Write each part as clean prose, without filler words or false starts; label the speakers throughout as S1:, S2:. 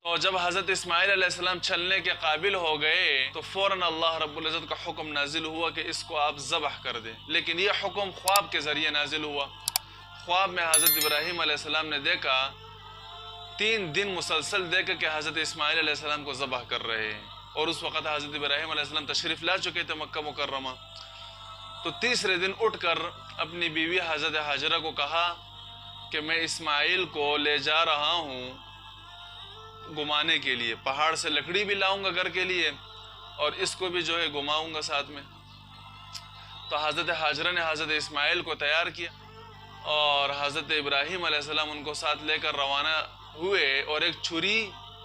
S1: اور جب حضرت اسماعیل علیہ السلام چلنے کے قابل ہو گئے تو فوراً اللہ رب العزت کا حکم نازل ہوا کہ اس کو آپ ذبح کر دیں، لیکن یہ حکم خواب کے ذریعے نازل ہوا۔ خواب میں حضرت ابراہیم علیہ السلام نے دیکھا، 3 دن مسلسل دیکھا کہ حضرت اسماعیل علیہ السلام کو ذبح کر رہے ہیں، اور اس وقت حضرت ابراہیم علیہ السلام تشریف لا چکے تھے مکہ مکرمہ۔ تو تیسرے دن اٹھ کر اپنی بیوی حضرت حاجرہ کو کہا کہ میں اسماعیل کو لے جا رہا ہوں گھمانے کے لیے، پہاڑ سے لکڑی بھی لاؤں گا گھر کے لیے اور اس کو بھی جو ہے گھماؤں گا ساتھ میں۔ تو حضرت حاجرہ نے حضرت اسماعیل کو تیار کیا اور حضرت ابراہیم علیہ السلام ان کو ساتھ لے کر روانہ ہوئے اور ایک چھری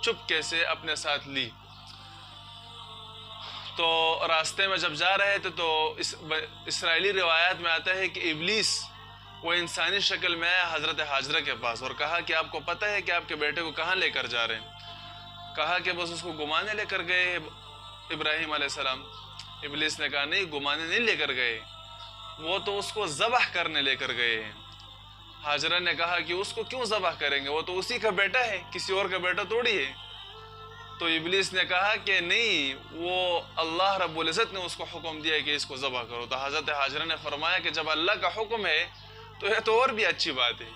S1: چپکے سے اپنے ساتھ لی۔ تو راستے میں جب جا رہے تھے تو اسرائیلی روایات میں آتا ہے کہ ابلیس وہ انسانی شکل میں آیا حضرت حاجرہ کے پاس اور کہا کہ آپ کو پتہ ہے کہ آپ کے بیٹے کو کہاں لے کر جا رہے ہیں؟ کہا کہ بس اس کو گھمانے لے کر گئے ابراہیم علیہ السلام۔ ابلیس نے کہا نہیں، گھمانے نہیں لے کر گئے، وہ تو اس کو ذبح کرنے لے کر گئے ہیں۔ حاجرہ نے کہا کہ اس کو کیوں ذبح کریں گے، وہ تو اسی کا بیٹا ہے، کسی اور کا بیٹا تھوڑی ہے۔ تو ابلیس نے کہا کہ نہیں، وہ اللہ رب العزت نے اس کو حکم دیا ہے کہ اس کو ذبح کرو۔ تو حضرت حاجرہ نے فرمایا کہ جب اللہ کا حکم ہے تو یہ تو اور بھی اچھی بات ہے،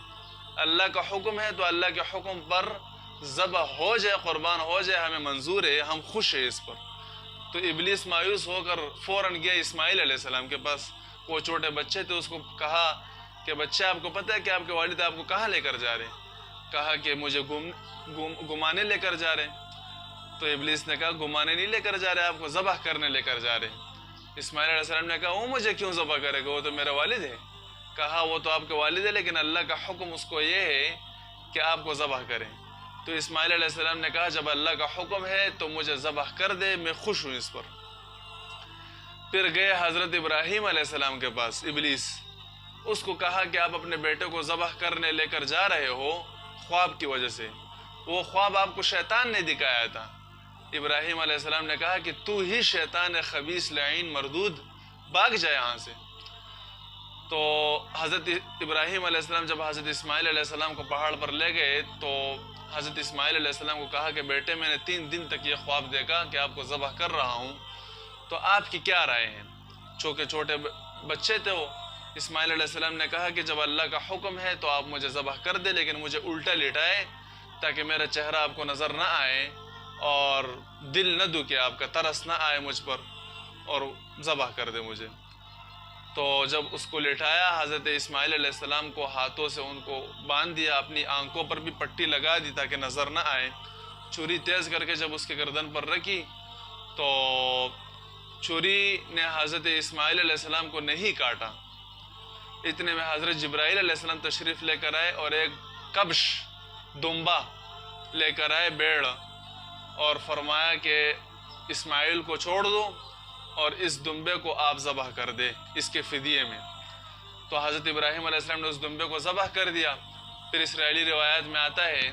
S1: اللہ کا حکم ہے تو اللہ کے حکم پر ذبح ہو جائے، قربان ہو جائے، ہمیں منظور ہے، ہم خوش ہیں اس پر۔ تو ابلیس مایوس ہو کر فوراً گیا اسماعیل علیہ السلام کے پاس، وہ چھوٹے بچے تھے، اس کو کہا کہ بچہ آپ کو پتہ ہے کہ آپ کے والد آپ کو کہاں لے کر جا رہے ہیں؟ کہا کہ مجھے گھمانے لے کر جا رہے ہیں۔ تو ابلیس نے کہا گھمانے نہیں لے کر جا رہے، آپ کو ذبح کرنے لے کر جا رہے ہیں۔ اسماعیل علیہ السلام نے کہا وہ مجھے کیوں ذبح کرے گا، وہ تو میرا والد ہے۔ کہا وہ تو آپ کے والد ہے لیکن اللہ کا حکم اس کو یہ ہے کہ آپ کو ذبح کریں۔ تو اسماعیل علیہ السلام نے کہا جب اللہ کا حکم ہے تو مجھے ذبح کر دے، میں خوش ہوں اس پر۔ پھر گئے حضرت ابراہیم علیہ السلام کے پاس ابلیس، اس کو کہا کہ آپ اپنے بیٹے کو ذبح کرنے لے کر جا رہے ہو خواب کی وجہ سے، وہ خواب آپ کو شیطان نے دکھایا تھا۔ ابراہیم علیہ السلام نے کہا کہ تو ہی شیطان خبیث لعین مردود، بھاگ جائے یہاں سے۔ تو حضرت ابراہیم علیہ السلام جب حضرت اسماعیل علیہ السلام کو پہاڑ پر لے گئے تو حضرت اسماعیل علیہ السلام کو کہا کہ بیٹے میں نے 3 دن تک یہ خواب دیکھا کہ آپ کو ذبح کر رہا ہوں، تو آپ کی کیا رائے ہیں؟ چونکہ چھوٹے بچے تھے وہ، اسماعیل علیہ السلام نے کہا کہ جب اللہ کا حکم ہے تو آپ مجھے ذبح کر دے، لیکن مجھے الٹا لٹائے تاکہ میرا چہرہ آپ کو نظر نہ آئے اور دل نہ دکھے، آپ کا ترس نہ آئے مجھ پر، اور ذبح کر دے مجھے۔ تو جب اس کو لٹایا حضرت اسماعیل علیہ السلام کو ہاتھوں سے ان کو باندھ دیا، اپنی آنکھوں پر بھی پٹی لگا دی تاکہ نظر نہ آئے، چھری تیز کر کے جب اس کے گردن پر رکھی تو چھری نے حضرت اسماعیل علیہ السلام کو نہیں کاٹا۔ اتنے میں حضرت جبرائیل علیہ السلام تشریف لے کر آئے اور ایک کبش دمبا لے کر آئے، بیڑ، اور فرمایا کہ اسماعیل کو چھوڑ دو اور اس دمبے کو آپ ذبح کر دے اس کے فدیے میں۔ تو حضرت ابراہیم علیہ السلام نے اس دمبے کو ذبح کر دیا۔ پھر اسرائیلی روایات میں آتا ہے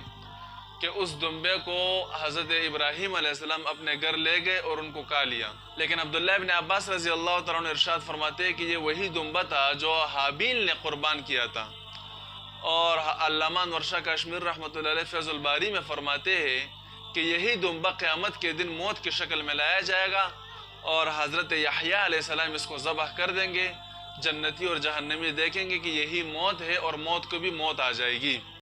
S1: کہ اس دمبے کو حضرت ابراہیم علیہ السلام اپنے گھر لے گئے اور ان کو کھا لیا، لیکن عبداللہ ابن عباس رضی اللہ تعالیٰ عنہ ارشاد فرماتے ہیں کہ یہ وہی دمبا تھا جو حابیل نے قربان کیا تھا۔ اور علامہ انور شاہ کشمیر رحمۃ اللہ علیہ فیض الباری میں فرماتے ہیں کہ یہی دمبا قیامت کے دن موت کی شکل میں لایا جائے گا اور حضرت یحییٰ علیہ السلام اس کو ذبح کر دیں گے، جنتی اور جہنمی دیکھیں گے کہ یہی موت ہے اور موت کو بھی موت آ جائے گی۔